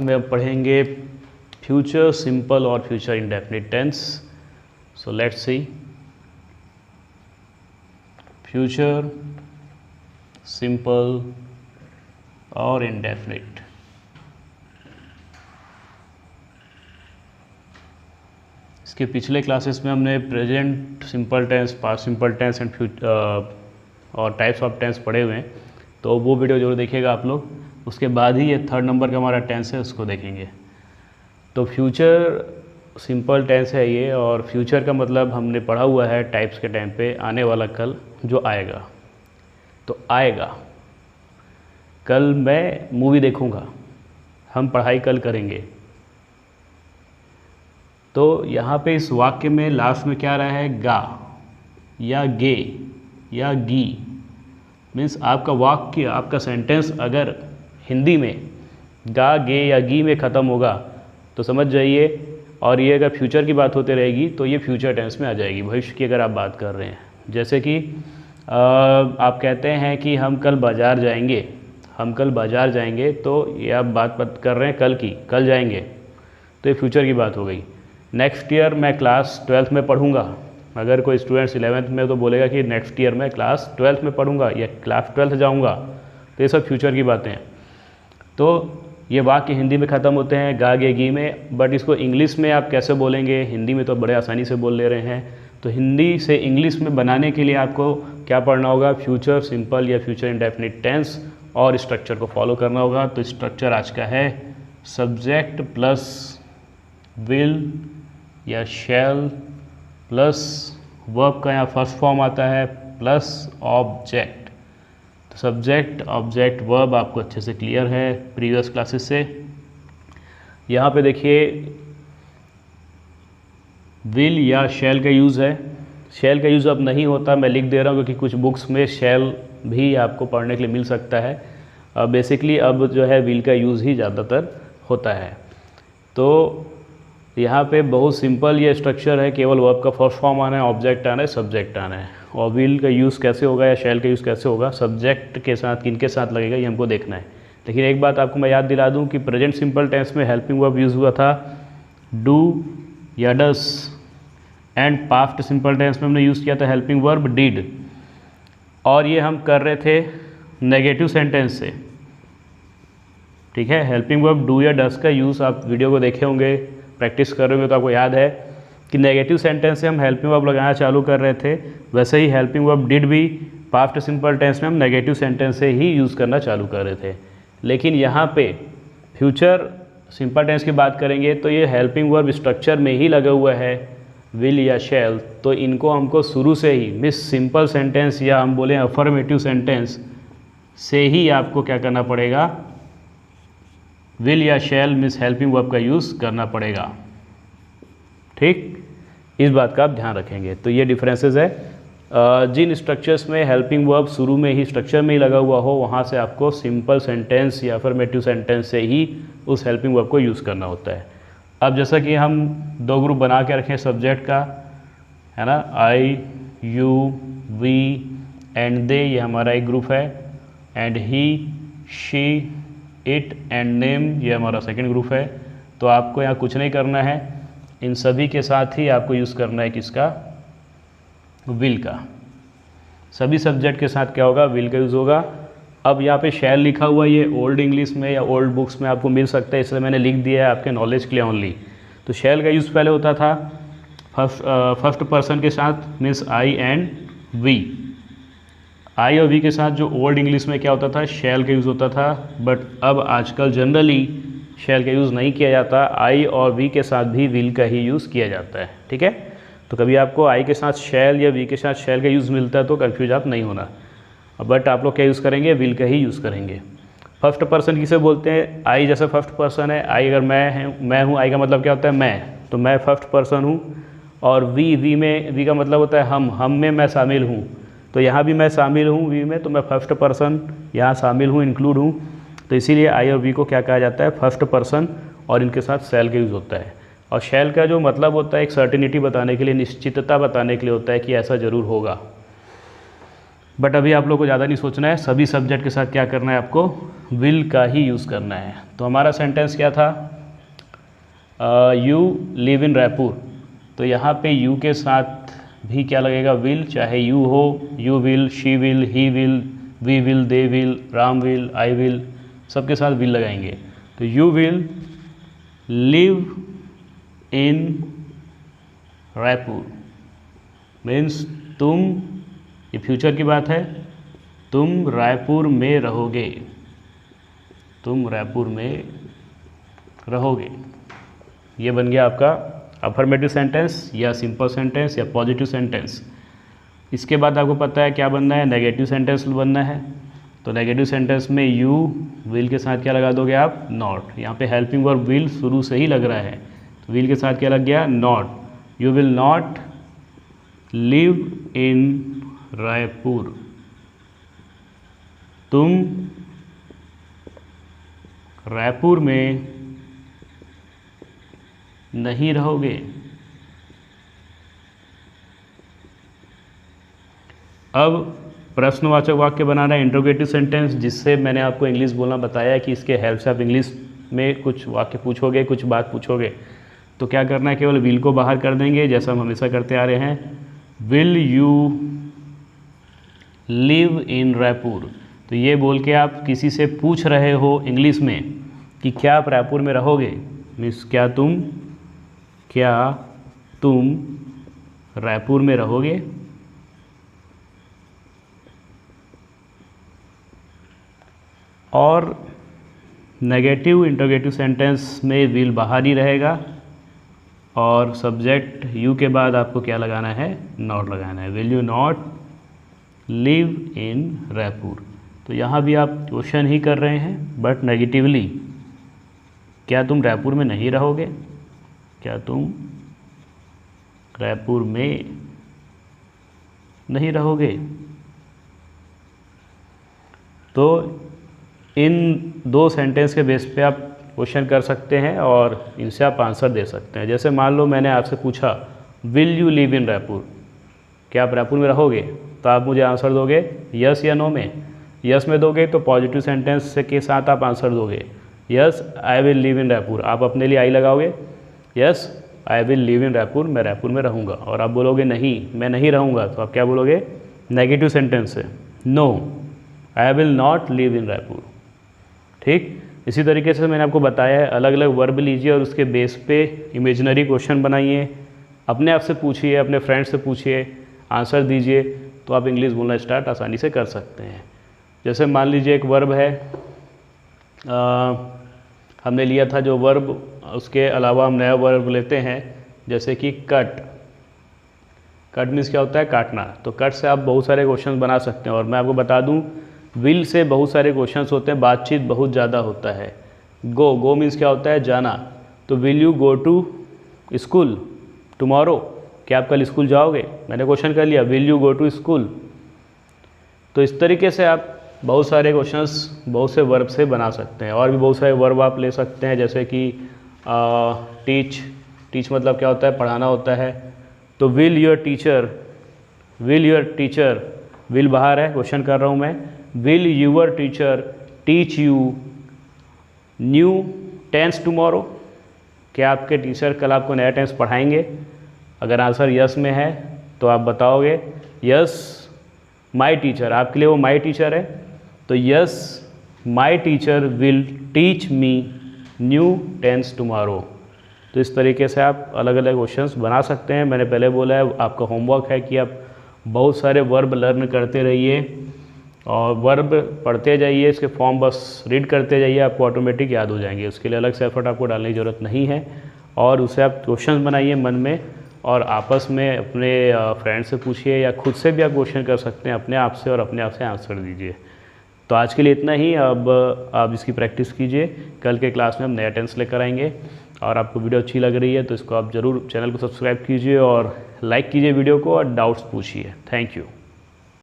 में अब पढ़ेंगे फ्यूचर सिंपल और future indefinite tense. So let's see future simple और इंडेफिनिट। इसके पिछले क्लासेस में हमने present simple tense, past simple tense and future और टाइप्स ऑफ टेंस पढ़े हुए हैं, तो वो वीडियो जरूर देखिएगा आप लोग। उसके बाद ही ये 3rd नंबर का हमारा टेंस है, उसको देखेंगे। तो फ्यूचर सिंपल टेंस है ये, और फ्यूचर का मतलब हमने पढ़ा हुआ है टाइप्स के टाइम पे आने वाला कल जो आएगा। तो आएगा, कल मैं मूवी देखूंगा, हम पढ़ाई कल करेंगे। तो यहाँ पे इस वाक्य में लास्ट में क्या आ रहा है, गा या गे या गी। मीन्स आपका वाक्य, आपका सेंटेंस अगर हिंदी में गा गे या गी में ख़त्म होगा तो समझ जाइए, और ये अगर फ्यूचर की बात होती रहेगी तो ये फ्यूचर टेंस में आ जाएगी, भविष्य की अगर आप बात कर रहे हैं। जैसे कि आप कहते हैं कि हम कल बाज़ार जाएंगे, हम कल बाज़ार जाएंगे, तो ये आप बात कर रहे हैं कल की, कल जाएंगे, तो ये फ्यूचर की बात हो गई। नेक्स्ट ईयर मैं क्लास 12th में पढ़ूंगा, अगर कोई स्टूडेंट्स 11th में तो बोलेगा कि नेक्स्ट ईयर मैं क्लास 12th में पढ़ूंगा या क्लास 12th जाऊंगा, तो ये सब फ्यूचर की बातें हैं। तो ये वाक्य हिंदी में ख़त्म होते हैं गा गे गी में, बट इसको इंग्लिश में आप कैसे बोलेंगे, हिंदी में तो बड़े आसानी से बोल ले रहे हैं। तो हिंदी से इंग्लिश में बनाने के लिए आपको क्या पढ़ना होगा, फ्यूचर सिंपल या फ्यूचर इंडेफिनिट टेंस, और स्ट्रक्चर को फॉलो करना होगा। तो स्ट्रक्चर आज का है सब्जेक्ट प्लस विल या शैल प्लस वर्ब का यहाँ फर्स्ट फॉर्म आता है प्लस ऑब्जेक्ट। तो सब्जेक्ट ऑब्जेक्ट वर्ब आपको अच्छे से क्लियर है प्रीवियस क्लासेस से। यहाँ पे देखिए विल या शैल का यूज़ है। शैल का यूज़ अब नहीं होता, मैं लिख दे रहा हूँ क्योंकि कुछ बुक्स में शैल भी आपको पढ़ने के लिए मिल सकता है। बेसिकली अब जो है विल का यूज़ ही ज़्यादातर होता है। तो यहाँ पे बहुत सिंपल ये स्ट्रक्चर है, केवल वर्ब का फर्स्ट फॉर्म आना है, ऑब्जेक्ट आना है, सब्जेक्ट आना है। और विल का यूज़ कैसे होगा या शैल का यूज़ कैसे होगा, सब्जेक्ट के साथ किनके साथ लगेगा, ये हमको देखना है। लेकिन एक बात आपको मैं याद दिला दूँ कि प्रेजेंट सिंपल टेंस में हेल्पिंग वर्ब यूज़ हुआ था डू या डस, एंड पास्ट सिंपल टेंस में हमने यूज़ किया था हेल्पिंग वर्ब डिड, और ये हम कर रहे थे नेगेटिव सेंटेंस से। ठीक है, हेल्पिंग वर्ब डू या डस का यूज़ आप वीडियो को देखे होंगे, प्रैक्टिस कर रहे होंगे तो आपको याद है कि नेगेटिव सेंटेंस से हम हेल्पिंग वर्ब लगाना चालू कर रहे थे। वैसे ही हेल्पिंग वर्ब डिड भी पास्ट सिंपल टेंस में हम नेगेटिव सेंटेंस से ही यूज़ करना चालू कर रहे थे। लेकिन यहाँ पे फ्यूचर सिंपल टेंस की बात करेंगे तो ये हेल्पिंग वर्ब स्ट्रक्चर में ही लगा हुआ है विल या शैल, तो इनको हमको शुरू से ही मिस सिंपल सेंटेंस या हम बोलें अफर्मेटिव सेंटेंस से ही आपको क्या करना पड़ेगा, विल या शैल मिस हेल्पिंग वर्ब का यूज़ करना पड़ेगा। ठीक, इस बात का आप ध्यान रखेंगे। तो ये डिफरेंसेस है। जिन स्ट्रक्चर्स में हेल्पिंग वर्ब शुरू में ही स्ट्रक्चर में ही लगा हुआ हो, वहाँ से आपको सिंपल सेंटेंस या अफर्मेटिव सेंटेंस से ही उस हेल्पिंग वर्ब को यूज़ करना होता है। अब जैसा कि हम 2 ग्रुप बना के रखें सब्जेक्ट का, है ना, आई यू वी एंड दे, ये हमारा एक ग्रुप है, and he she it and name, ये हमारा सेकंड ग्रुप है। तो आपको यहाँ कुछ नहीं करना है, इन सभी के साथ ही आपको यूज़ करना है किसका, विल का। सभी सब्जेक्ट के साथ क्या होगा, विल का यूज़ होगा। अब यहाँ पे शैल लिखा हुआ, ये ओल्ड इंग्लिश में या ओल्ड बुक्स में आपको मिल सकता है, इसलिए मैंने लिख दिया है आपके नॉलेज के लिए ओनली। तो शैल का यूज़ पहले होता था फर्स्ट पर्सन के साथ, मीन्स आई एंड वी। आई और वी के साथ जो ओल्ड इंग्लिश में क्या होता था, शैल का यूज़ होता था, बट अब आजकल जनरली शैल का यूज़ नहीं किया जाता, आई और वी के साथ भी विल का ही यूज़ किया जाता है। ठीक है, तो कभी आपको आई के साथ शैल या वी के साथ शैल का यूज़ मिलता है तो कन्फ्यूज आप नहीं होना, बट आप लोग क्या यूज़ करेंगे, विल का ही यूज़ करेंगे। फर्स्ट पर्सन किसे बोलते हैं, आई जैसे फर्स्ट पर्सन है, आई अगर मैं हूँ, आई का मतलब क्या होता है मैं, तो मैं फर्स्ट पर्सन हूँ। और वी का मतलब होता है हम में मैं शामिल हूँ, तो यहाँ भी मैं शामिल हूँ वी में, तो मैं फर्स्ट पर्सन यहाँ शामिल हूँ, इंक्लूड हूँ। तो इसीलिए आई और वी को क्या कहा जाता है, फर्स्ट पर्सन, और इनके साथ शैल का यूज़ होता है। और शैल का जो मतलब होता है एक सर्टिनिटी बताने के लिए, निश्चितता बताने के लिए होता है कि ऐसा ज़रूर होगा। बट अभी आप लोग को ज़्यादा नहीं सोचना है, सभी सब्जेक्ट के साथ क्या करना है, आपको विल का ही यूज़ करना है। तो हमारा सेंटेंस क्या था, यू लिव इन रायपुर, तो यहाँ पे यू के साथ भी क्या लगेगा, विल, चाहे यू हो, you will, she will, he will, we will, they will, Ram will, I will, सबके साथ विल लगाएंगे। तो you will live in Raipur means तुम, ये फ्यूचर की बात है, तुम रायपुर में रहोगे, तुम रायपुर में रहोगे। ये बन गया आपका अफर्मेटिव सेंटेंस या सिंपल सेंटेंस या पॉजिटिव सेंटेंस। इसके बाद आपको पता है क्या बनना है, नेगेटिव सेंटेंस बनना है। तो नेगेटिव सेंटेंस में यू विल के साथ क्या लगा दोगे आप, नॉट। यहाँ पे हेल्पिंग वर्ब विल शुरू से ही लग रहा है, तो विल के साथ क्या लग गया, not. You will not live in Raipur, तुम रायपुर में नहीं रहोगे। अब प्रश्नवाचक वाक्य बनाना है, इंट्रोगेटिव सेंटेंस, जिससे मैंने आपको इंग्लिश बोलना बताया कि इसके हेल्प से आप इंग्लिश में कुछ वाक्य पूछोगे, कुछ बात पूछोगे, तो क्या करना है, केवल विल को बाहर कर देंगे जैसा हम हमेशा करते आ रहे हैं। Will you live in Raipur, तो ये बोल के आप किसी से पूछ रहे हो इंग्लिश में कि क्या आप रायपुर में रहोगे, मीन्स क्या तुम रायपुर में रहोगे। और नेगेटिव इंटरोगेटिव सेंटेंस में विल बाहर ही रहेगा और सब्जेक्ट यू के बाद आपको क्या लगाना है, नॉट लगाना है। Will you not live in Raipur, तो यहाँ भी आप क्वेश्चन ही कर रहे हैं बट नेगेटिवली, क्या तुम रायपुर में नहीं रहोगे, क्या तुम रायपुर में नहीं रहोगे। तो इन दो सेंटेंस के बेस पे आप क्वेश्चन कर सकते हैं और इनसे आप आंसर दे सकते हैं। जैसे मान लो मैंने आपसे पूछा will you live in Raipur, क्या आप रायपुर में रहोगे, तो आप मुझे आंसर दोगे यस या नो में। यस में दोगे तो पॉजिटिव सेंटेंस के साथ आप आंसर दोगे, yes I will live in Raipur, आप अपने लिए आई लगाओगे, yes I will live in Raipur, मैं रायपुर में रहूँगा। और आप बोलोगे नहीं मैं नहीं रहूँगा, तो आप क्या बोलोगे, नेगेटिव सेंटेंस से, no I will not live in Raipur. ठीक, इसी तरीके से मैंने आपको बताया है, अलग अलग वर्ब लीजिए और उसके बेस पे इमेजिनरी क्वेश्चन बनाइए, अपने आप से पूछिए, अपने फ्रेंड से पूछिए, आंसर दीजिए, तो आप इंग्लिश बोलना स्टार्ट आसानी से कर सकते हैं। जैसे मान लीजिए एक वर्ब है, हमने लिया था जो वर्ब, उसके अलावा हम नया वर्ब लेते हैं, जैसे कि कट। कट मीन्स क्या होता है, काटना। तो कट से आप बहुत सारे क्वेश्चन बना सकते हैं। और मैं आपको बता दूं, विल से बहुत सारे क्वेश्चंस होते हैं, बातचीत बहुत ज़्यादा होता है। गो मीन्स क्या होता है, जाना। तो will you go to school tomorrow, क्या आप कल स्कूल जाओगे, मैंने क्वेश्चन कर लिया will you go to school. तो इस तरीके से आप बहुत सारे क्वेश्चंस बहुत से वर्ब से बना सकते हैं। और भी बहुत सारे वर्ब आप ले सकते हैं, जैसे कि टीच मतलब क्या होता है, पढ़ाना होता है। तो विल योर टीचर, विल बाहर है, क्वेश्चन कर रहा हूँ मैं, will your teacher teach you new tense tomorrow, क्या आपके टीचर कल आपको नया टेंस पढ़ाएंगे। अगर आंसर यस में है तो आप बताओगे यस माई टीचर, आपके लिए वो माई टीचर है, तो yes my teacher will teach me new tense tomorrow. तो इस तरीके से आप अलग अलग क्वेश्चंस बना सकते हैं। मैंने पहले बोला है, आपका होमवर्क है कि आप बहुत सारे वर्ब लर्न करते रहिए और वर्ब पढ़ते जाइए, इसके फॉर्म बस रीड करते जाइए, आपको ऑटोमेटिक याद हो जाएंगे। उसके लिए अलग से एफर्ट आपको डालने की ज़रूरत नहीं है। और उसे आप क्वेश्चन बनाइए मन में और आपस में अपने फ्रेंड से पूछिए या खुद से भी आप क्वेश्चन कर सकते हैं अपने आप से, और अपने आप से आंसर दीजिए। तो आज के लिए इतना ही। अब आप इसकी प्रैक्टिस कीजिए, कल के क्लास में हम नया टेंस लेकर आएंगे। और आपको वीडियो अच्छी लग रही है तो इसको आप ज़रूर चैनल को सब्सक्राइब कीजिए और लाइक कीजिए वीडियो को और डाउट्स पूछिए। Thank you.